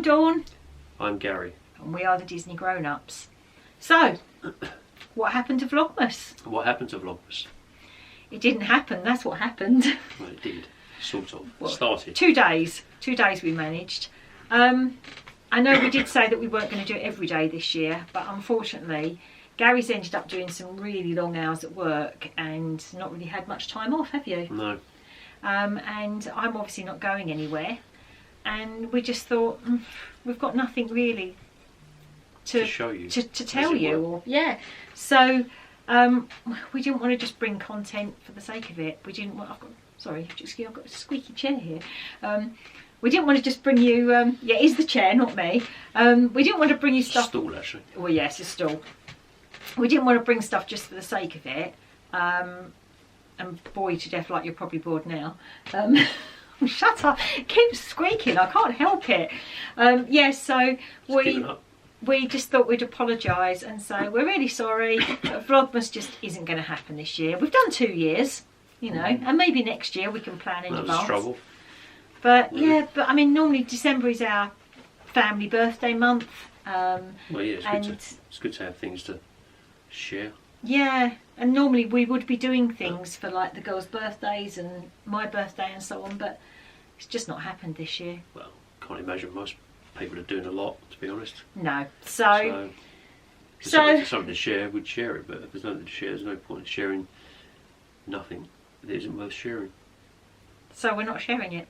Dawn. I'm Gary. And we are the Disney Grown-Ups. So, what happened to Vlogmas? What happened to Vlogmas? It didn't happen, that's what happened. Well, it did, sort of. Well, started. 2 days. 2 days we managed. I know we did say that we weren't going to do it every day this year, but unfortunately, Gary's ended up doing some really long hours at work and not really had much time off, have you? No. And I'm obviously not going anywhere. And we just thought, we've got nothing really to show you, to tell you. Or, yeah. So we didn't want to just bring content for the sake of it. We didn't want. Sorry, excuse me, I've got a squeaky chair here. We didn't want to just bring you. Yeah, it is the chair, not me. We didn't want to bring you stuff. Stool, actually. Well, yes, a stool. We didn't want to bring stuff just for the sake of it. And bore you to death, like you're probably bored now. Shut up! It keeps squeaking. I can't help it. Yeah, so we just thought we'd apologise and say we're really sorry, but Vlogmas just isn't going to happen this year. We've done 2 years, you know, and maybe next year we can plan in advance. Struggle. But yeah, but I mean, normally December is our family birthday month. Well, yeah, it's good to have things to share. Yeah, and normally we would be doing things for like the girls' birthdays and my birthday and so on, but it's just not happened this year. Well, can't imagine most people are doing a lot, to be honest. No, so if there's something to share, we'd share it, but if there's nothing to share, there's no point in sharing nothing that isn't worth sharing. So we're not sharing it.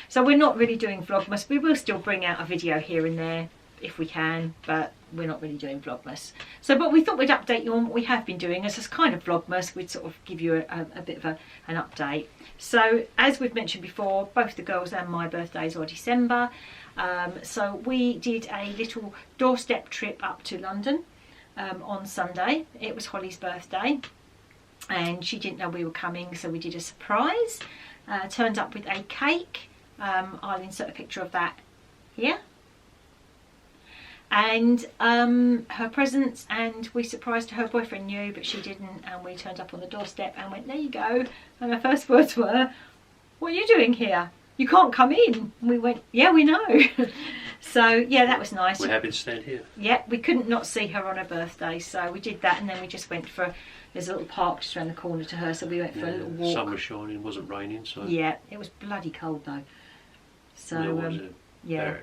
So we're not really doing Vlogmas. We will still bring out a video here and there if we can, but we're not really doing Vlogmas. So, but we thought we'd update you on what we have been doing. As this kind of Vlogmas, we'd sort of give you a bit of an update. So, as we've mentioned before, both the girls and my birthdays are December. So we did a little doorstep trip up to London on Sunday. It was Holly's birthday, and she didn't know we were coming, so we did a surprise. Turned up with a cake. I'll insert a picture of that here. And her presents, and we surprised her. Her boyfriend knew, but she didn't, and we turned up on the doorstep and went, there you go. And her first words were, what are you doing here? You can't come in. And we went, yeah, we know. So yeah, that was nice. We're happy to stand here. Yeah, we couldn't not see her on her birthday, so we did that, and then we just went for, there's a little park just around the corner to her, so we went for a little walk. Sun was shining, wasn't raining, so yeah, it was bloody cold though. So yeah.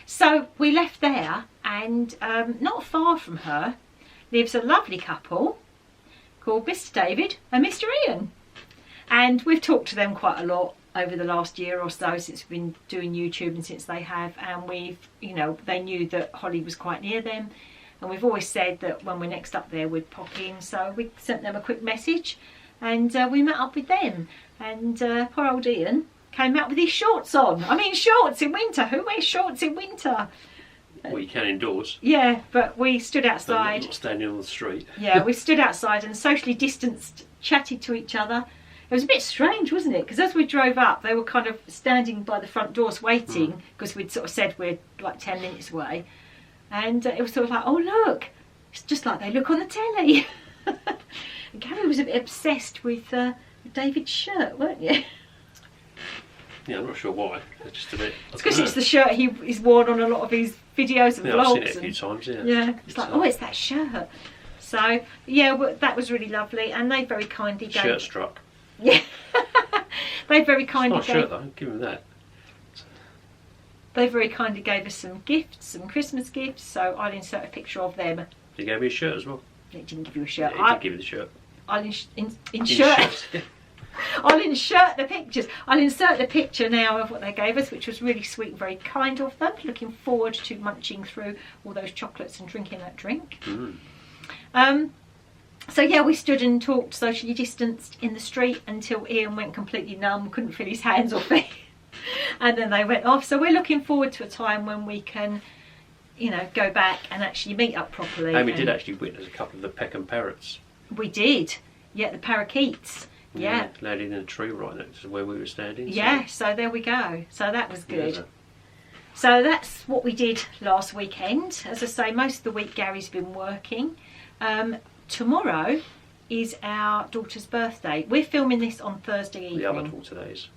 So we left there, and not far from her lives a lovely couple called Mr. David and Mr. Ian. And we've talked to them quite a lot over the last year or so since we've been doing YouTube, and since they have, and we've, you know, they knew that Holly was quite near them, and we've always said that when we're next up there we'd pop in. So we sent them a quick message, and we met up with them, and poor old Ian came out with his shorts on. I mean, shorts in winter. Who wears shorts in winter? Well, you can indoors. Yeah, but we stood outside. Not standing on the street. Yeah, we stood outside and socially distanced, chatted to each other. It was a bit strange, wasn't it? Because as we drove up, they were kind of standing by the front doors waiting, because we'd sort of said we're like 10 minutes away. And it was sort of like, oh, look, it's just like they look on the telly. And Gary was a bit obsessed with David's shirt, weren't you? Yeah, I'm not sure why. It's just a bit. It's because it's the shirt he's worn on a lot of his videos and vlogs. I've seen it a few times. Yeah. Yeah, it's like, oh, it's that shirt. So yeah, that was really lovely, and they very kindly gave. Shirt struck. Yeah, they very kindly. It's not a shirt though. Give him that. They very kindly gave us some gifts, some Christmas gifts. So I'll insert a picture of them. He gave me a shirt as well. He didn't give you a shirt. Yeah, he did give you the shirt. I'll insert. I'll insert the pictures. I'll insert the picture now of what they gave us, which was really sweet, very kind of them. Looking forward to munching through all those chocolates and drinking that drink. So yeah, we stood and talked socially distanced in the street until Ian went completely numb, couldn't feel his hands or feet, and then they went off. So we're looking forward to a time when we can, you know, go back and actually meet up properly. And we did actually witness a couple of the Peckham parrots. We did. Yeah, the parakeets. Yeah, landing in a tree right next to where we were standing. Yeah, so there we go. So that was good. Yeah. So that's what we did last weekend. As I say, most of the week Gary's been working. Tomorrow is our daughter's birthday. We're filming this on Thursday evening. The other daughter days.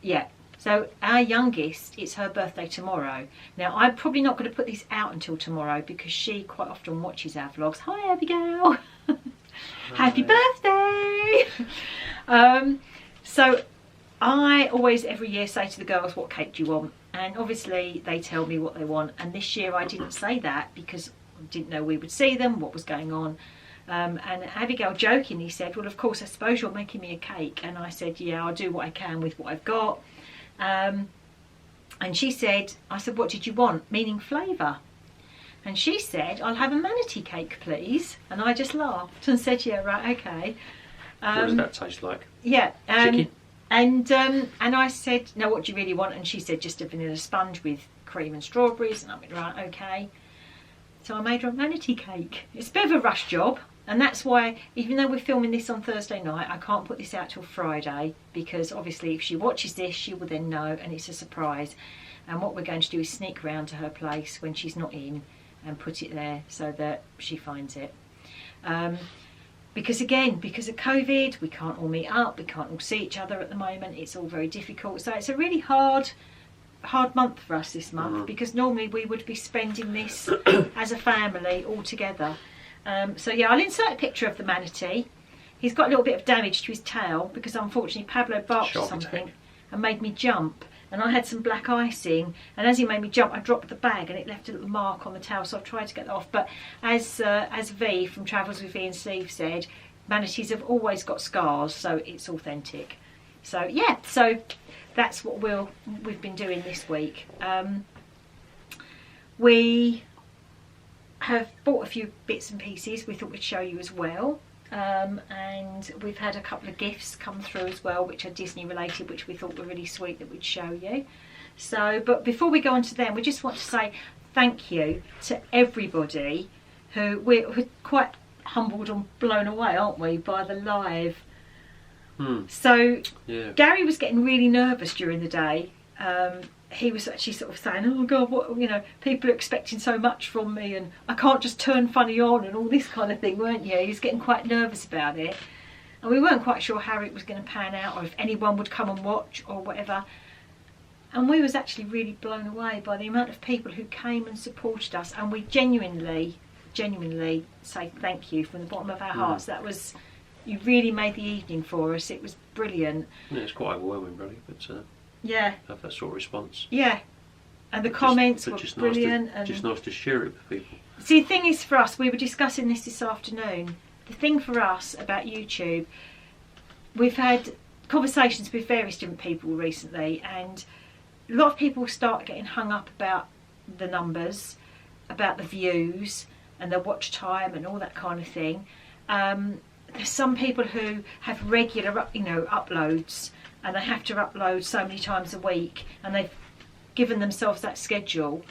Yeah. So our youngest, it's her birthday tomorrow. Now I'm probably not going to put this out until tomorrow because she quite often watches our vlogs. Hi Abigail. Happy birthday. So I always every year say to the girls, what cake do you want? And obviously they tell me what they want, and this year I didn't say that because I didn't know we would see them, what was going on. And Abigail jokingly said, well, of course, I suppose you're making me a cake. And I said, yeah, I'll do what I can with what I've got. And she said, I said, what did you want? Meaning flavour. And she said, I'll have a manatee cake, please. And I just laughed and said, yeah, right, okay. What does that taste like? Yeah. Chicken? And I said, no, what do you really want? And she said, just a vanilla sponge with cream and strawberries. And I went, right, okay. So I made her a manatee cake. It's a bit of a rush job. And that's why, even though we're filming this on Thursday night, I can't put this out till Friday, because obviously if she watches this, she will then know, and it's a surprise. And what we're going to do is sneak round to her place when she's not in and put it there so that she finds it. Because again, because of COVID, we can't all meet up, we can't all see each other at the moment. It's all very difficult. So it's a really hard month for us this month, because normally we would be spending this as a family all together. So yeah, I'll insert a picture of the manatee. He's got a little bit of damage to his tail because unfortunately Pablo barked at something and made me jump, and I had some black icing, and as he made me jump I dropped the bag and it left a little mark on the tail, so I've tried to get that off. But as V from Travels with V and Steve said, manatees have always got scars, so it's authentic. So yeah, so that's what we've been doing this week. We have bought a few bits and pieces we thought we'd show you as well, and we've had a couple of gifts come through as well which are Disney related, which we thought were really sweet that we'd show you. So but before we go on to them, we just want to say thank you to everybody who we're quite humbled and blown away, aren't we, by the live. So yeah. Gary was getting really nervous during the day. He was actually sort of saying, oh God, what, you know, people are expecting so much from me and I can't just turn funny on and all this kind of thing, weren't you? He was getting quite nervous about it. And we weren't quite sure how it was going to pan out or if anyone would come and watch or whatever. And we was actually really blown away by the amount of people who came and supported us, and we genuinely say thank you from the bottom of our hearts. That was, you really made the evening for us. It was brilliant. Yeah, it's quite overwhelming really, but yeah, have that sort of response. Yeah, and the comments were brilliant. And just nice to share it with people. See, the thing is for us, we were discussing this afternoon, the thing for us about YouTube, we've had conversations with various different people recently, and a lot of people start getting hung up about the numbers, about the views and the watch time and all that kind of thing. There's some people who have regular, you know, uploads, and they have to upload so many times a week, and they've given themselves that schedule,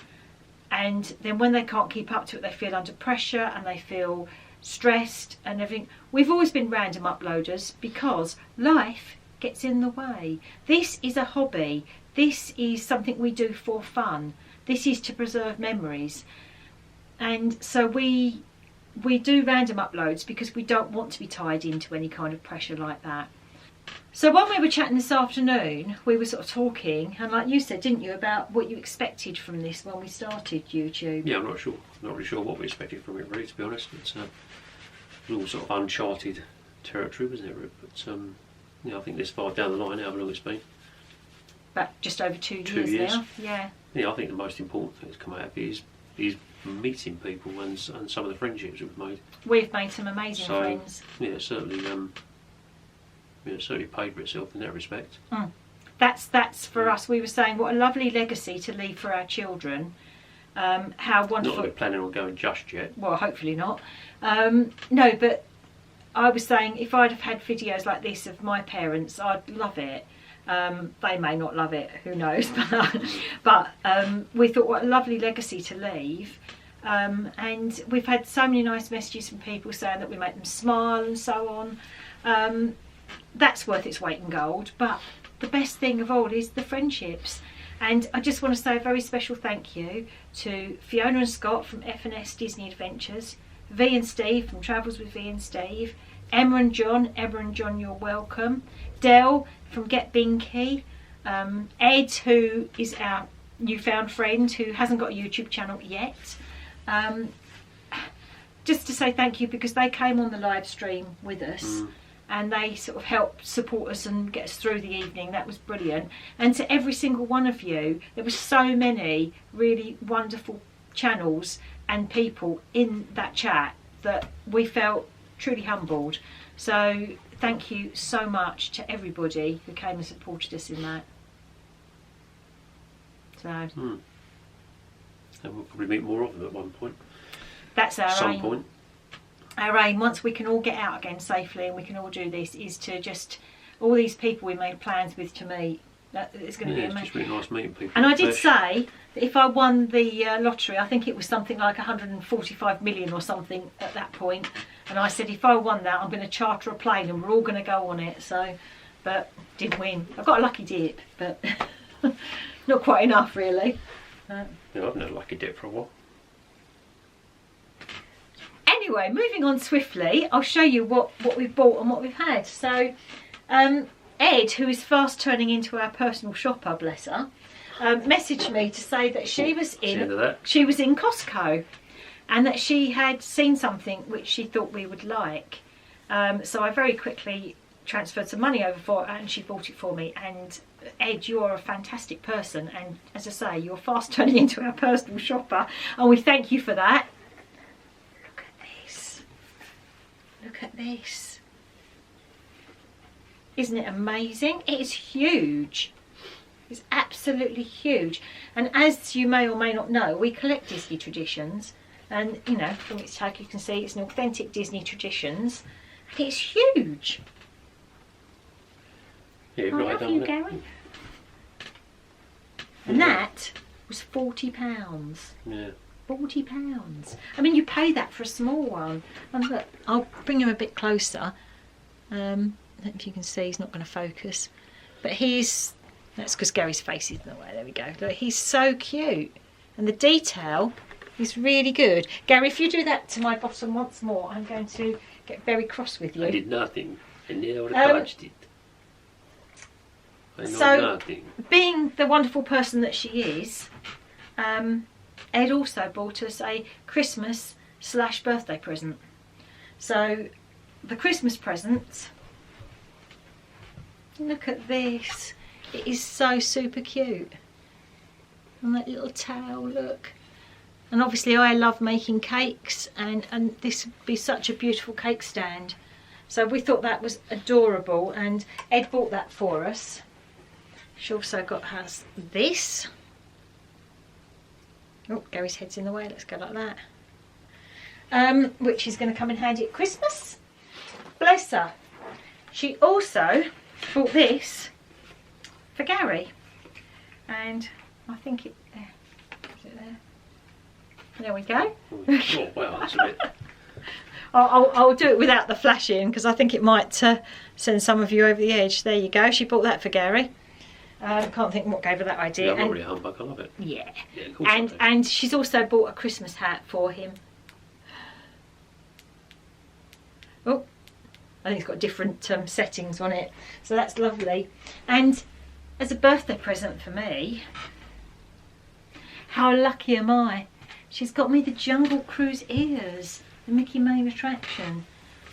and then when they can't keep up to it, they feel under pressure and they feel stressed and everything. We've always been random uploaders because life gets in the way. This is a hobby. This is something we do for fun. This is to preserve memories. And so we do random uploads because we don't want to be tied into any kind of pressure like that. So when we were chatting this afternoon, we were sort of talking, and like you said, didn't you, about what you expected from this when we started YouTube? Yeah, I'm not really sure what we expected from it really, to be honest. It's all sort of uncharted territory, wasn't it? But yeah, I think this far down the line, however long it's been. About just over 2 years now. Yeah. Yeah, I think the most important thing that's come out of it is meeting people and some of the friendships we've made. We've made some amazing friends. Yeah, certainly. It certainly paid for itself in that respect. That's for us. We were saying what a lovely legacy to leave for our children. How wonderful. Not that we're planning on going just yet. Well, hopefully not. No, but I was saying if I'd have had videos like this of my parents, I'd love it. They may not love it, who knows, but we thought what a lovely legacy to leave. And we've had so many nice messages from people saying that we make them smile and so on. That's worth its weight in gold, but the best thing of all is the friendships. And I just want to say a very special thank you to Fiona and Scott from F&S Disney Adventures, V and Steve from Travels with V and Steve, Emma and John, you're welcome, Del from Get Binky, Ed, who is our newfound friend who hasn't got a YouTube channel yet, just to say thank you, because they came on the live stream with us and they sort of helped support us and get us through the evening. That was brilliant. And to every single one of you, there were so many really wonderful channels and people in that chat that we felt truly humbled. So thank you so much to everybody who came and supported us in that. So and we'll probably meet more of them at one point. That's our Some aim. point. Our aim, once we can all get out again safely and we can all do this, is to just, all these people we made plans with to meet. It's going to be amazing. It's just really nice meeting people. And I did say that if I won the lottery, I think it was something like 145 million or something at that point. And I said, if I won that, I'm going to charter a plane and we're all going to go on it. So, but didn't win. I got a lucky dip, but not quite enough really. Yeah, I've had a lucky dip for a while. Anyway, moving on swiftly, I'll show you what we've bought and what we've had. So, Ed, who is fast turning into our personal shopper, bless her, messaged me to say that she was in Costco and that she had seen something which she thought we would like. So I very quickly transferred some money over for her and she bought it for me. And Ed, you are a fantastic person, and as I say, you're fast turning into our personal shopper, and we thank you for that. Look at this. Look at this. Isn't it amazing? It is huge. It's absolutely huge. And as you may or may not know, we collect Disney traditions. And, you know, from its tag you can see it's an authentic Disney traditions. And it's huge. Yeah, I love you, Gary. And that was £40. Yeah. £40. I mean, you pay that for a small one. And look, I'll bring him a bit closer. I don't know if you can see, he's not going to focus. But he's, that's because Gary's face is in the way. There we go. Look, he's so cute. And the detail is really good. Gary, if you do that to my bottom once more, I'm going to get very cross with you. I did nothing. I never touched it. I know nothing. Being the wonderful person that she is, Ed also bought us a Christmas/birthday present. So the Christmas present, look at this. It is so super cute. And that little towel, look. And obviously I love making cakes, and this would be such a beautiful cake stand. So we thought that was adorable, and Ed bought that for us. She also has this. Oh, Gary's head's in the way, let's go like that. Which is going to come in handy at Christmas. Bless her. She also bought this for Gary. And I think it, there. Is it there? There we go. Oh, well, that's a bit... I'll do it without the flashing because I think it might send some of you over the edge. There you go. She bought that for Gary. Can't think what gave her that idea. Yeah, I'm not really a humbug, I love it. Yeah. Yeah, of course and she's also bought a Christmas hat for him. Oh, I think it's got different settings on it, so that's lovely. And as a birthday present for me, how lucky am I? She's got me the Jungle Cruise ears, the Mickey main attraction,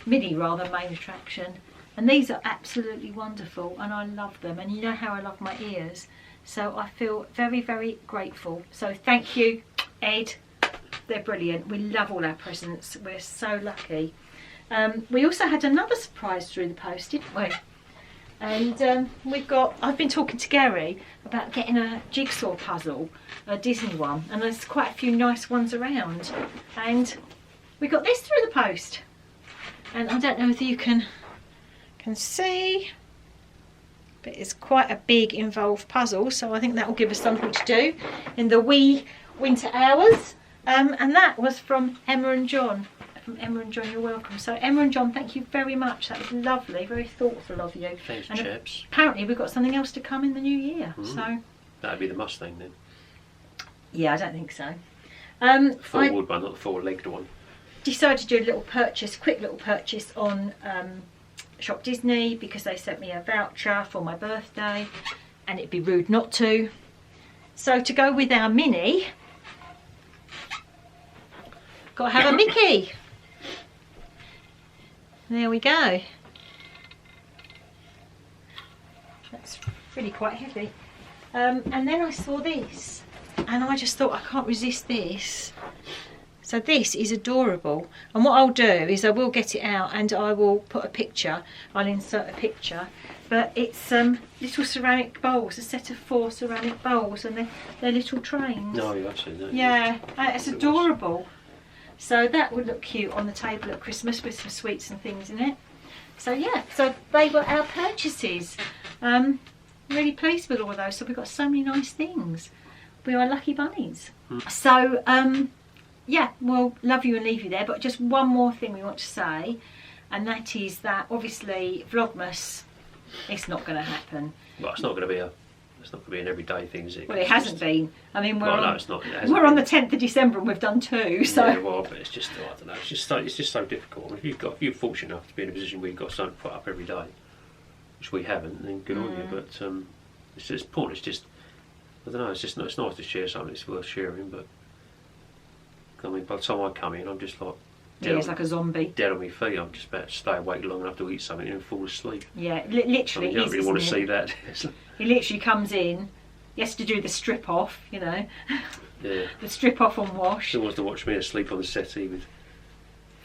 Minnie rather main attraction. And these are absolutely wonderful and I love them, and you know how I love my ears, so I feel very, very grateful. So thank you, Ed, they're brilliant. We love all our presents, we're so lucky. We also had another surprise through the post, didn't we? And I've been talking to Gary about getting a jigsaw puzzle, a Disney one, and there's quite a few nice ones around, and we got this through the post. And I don't know if you can see, but it's quite a big involved puzzle, so I think that will give us something to do in the wee winter hours. And that was from Emma and John. From Emma and John, you're welcome. So Emma and John, thank you very much. That was lovely, very thoughtful of you. Thanks, and chaps. Apparently we've got something else to come in the new year. So that'd be the Mustang then. Yeah, I don't think so. Forward one, not the four-legged one. Decided to do a little purchase, quick little purchase on Shop Disney, because they sent me a voucher for my birthday, and it'd be rude not to. So to go with our mini, got to have a Mickey. There we go. That's really quite heavy. And then I saw this, and I just thought, I can't resist this. So this is adorable, and what I'll do is I will get it out and I will put a picture, I'll insert a picture, but it's little ceramic bowls, a set of 4 ceramic bowls, and they're little trains. No, you have seen that. Yeah, it's adorable. So that would look cute on the table at Christmas with some sweets and things in it. So yeah, so they were our purchases. Really pleased with all of those, so we've got so many nice things. We are lucky bunnies. So yeah, we'll love you and leave you there, but just one more thing we want to say, and that is that obviously Vlogmas, it's not going to happen. Well, it's not going to be an everyday thing, is it? Well, it hasn't been. I mean, we're on the 10th of December and we've done 2, so... Yeah, well, but it's just, I don't know, it's just so difficult. I mean, if you're fortunate enough to be in a position where you've got something to put up every day, which we haven't, then good on you, but it's just important, it's just, I don't know, it's nice to share something that's worth sharing, but I mean, by the time I come in, I'm just like... Yeah, it's like a zombie. Dead on my feet. I'm just about to stay awake long enough to eat something and fall asleep. Yeah, literally. I mean, you don't really want to see that. He literally comes in, he has to do the strip off, you know. Yeah. The strip off and wash. He wants to watch me asleep on the settee with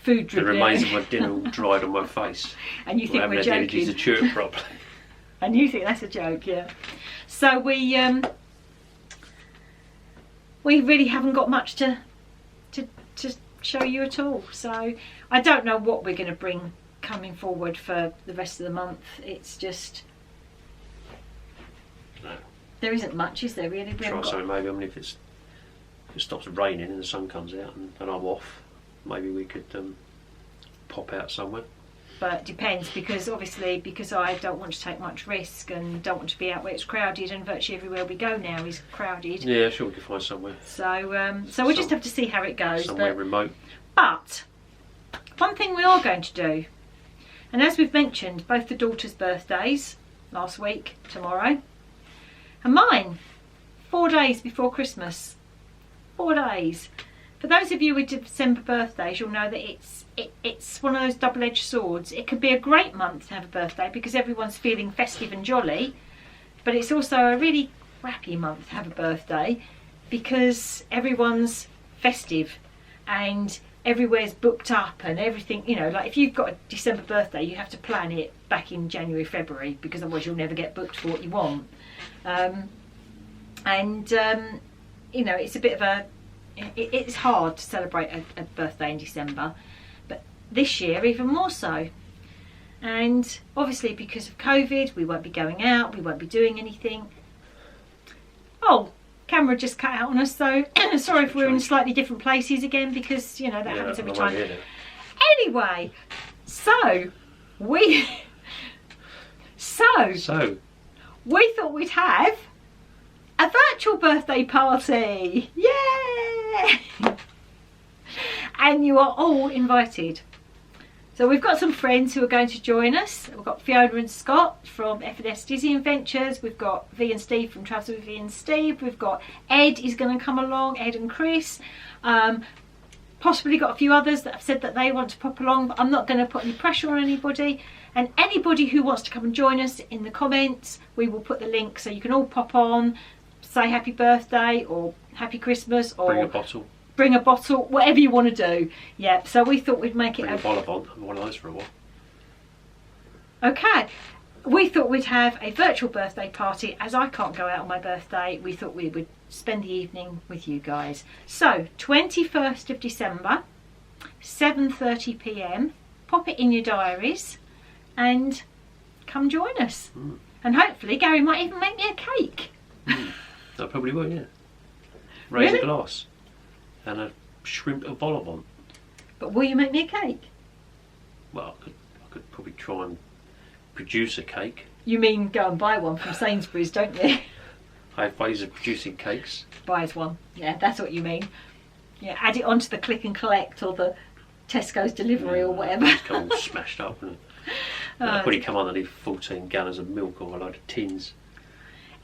food dripping. The remains of my dinner all dried on my face. And you think we're joking. I haven't had the energy to chew it properly. And you think that's a joke, yeah. So we really haven't got much to show you at all, so I don't know what we're going to bring coming forward for the rest of the month. It's just there isn't much, is there really? Try something maybe. I mean, if it stops raining and the sun comes out and I'm off, maybe we could pop out somewhere. But it depends, because obviously, because I don't want to take much risk and don't want to be out where it's crowded, and virtually everywhere we go now is crowded. Yeah, sure, we can find somewhere. So so we'll just have to see how it goes. Somewhere remote. But one thing we are going to do, and as we've mentioned, both the daughters' birthdays last week, tomorrow, and mine, 4 days before Christmas. 4 days. For those of you with December birthdays, you'll know that it's one of those double-edged swords. It could be a great month to have a birthday because everyone's feeling festive and jolly, but it's also a really crappy month to have a birthday because everyone's festive and everywhere's booked up and everything, you know, like if you've got a December birthday, you have to plan it back in January, February, because otherwise you'll never get booked for what you want. You know, it's a bit of it's hard to celebrate a birthday in December, but this year even more so. And obviously because of COVID, we won't be going out, we won't be doing anything. Oh, camera just cut out on us, so sorry if we're in slightly different places again, because you know that happens every time. Anyway, so we thought we'd have a virtual birthday party. Yay! And you are all invited. So we've got some friends who are going to join us. We've got Fiona and Scott from F&S Disney Adventures. We've got V and Steve from Travels with V and Steve. We've got Ed is going to come along, Ed and Chris. Possibly got a few others that have said that they want to pop along, but I'm not going to put any pressure on anybody. And anybody who wants to come and join us, in the comments, we will put the link so you can all pop on, say happy birthday or happy Christmas, or bring a bottle, whatever you want to do. Yeah, so we thought we'd make it a vol-au-vent. I've one of those for a while. Okay, we thought we'd have a virtual birthday party. As I can't go out on my birthday, we thought we would spend the evening with you guys. So 21st of December, 7:30 p.m. pop it in your diaries and come join us. And hopefully Gary might even make me a cake. I probably will, yeah. Raise a glass and a shrimp vol-au-vent. But will you make me a cake? Well, I could probably try and produce a cake. You mean go and buy one from Sainsbury's, don't you? I have ways of producing cakes. Buys one, yeah, that's what you mean. Yeah, add it onto the click and collect or the Tesco's delivery or whatever. It's come all smashed up, and I'll probably come underneath 14 gallons of milk or a load of tins.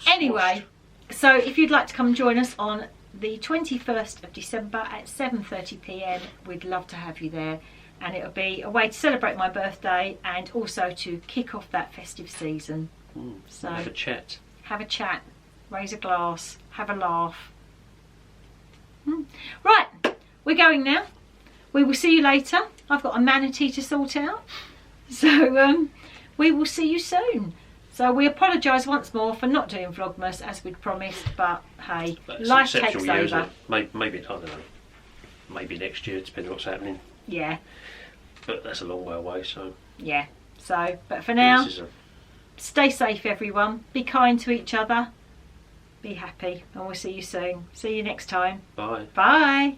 Anyway, so if you'd like to come and join us on the 21st of December at 7:30 p.m, we'd love to have you there. And it'll be a way to celebrate my birthday and also to kick off that festive season. So have a chat. Have a chat, raise a glass, have a laugh. Right, we're going now. We will see you later. I've got a manatee to sort out. So we will see you soon. So we apologise once more for not doing Vlogmas as we'd promised, but hey, life takes over. Maybe, I don't know, maybe next year, depending on what's happening. Yeah. But that's a long way away, so... Yeah, so, but for now, stay safe everyone, be kind to each other, be happy, and we'll see you soon. See you next time. Bye. Bye.